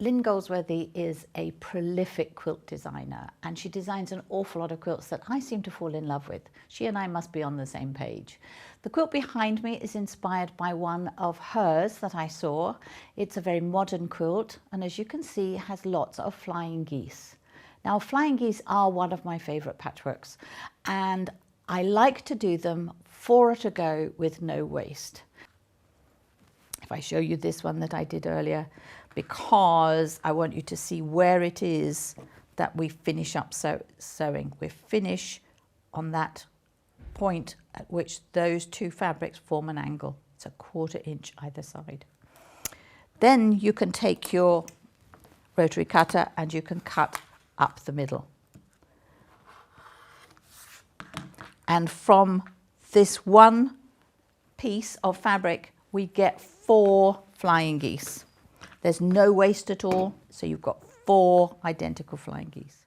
Lynn Goldsworthy is a prolific quilt designer, and she designs an awful lot of quilts that I seem to fall in love with. She and I must be on the same page. The quilt behind me is inspired by one of hers that I saw. It's a very modern quilt, and as you can see, it has lots of flying geese. Now, flying geese are one of my favourite patchworks, and I like to do them 4 at a go with no waste. If I show you this one that I did earlier, because I want you to see where it is that we finish up sewing. We finish on that point at which those 2 fabrics form an angle. It's a 1/4 inch either side. Then you can take your rotary cutter and you can cut up the middle. And from this one piece of fabric, we get 4 flying geese. There's no waste at all, so you've got 4 identical flying geese.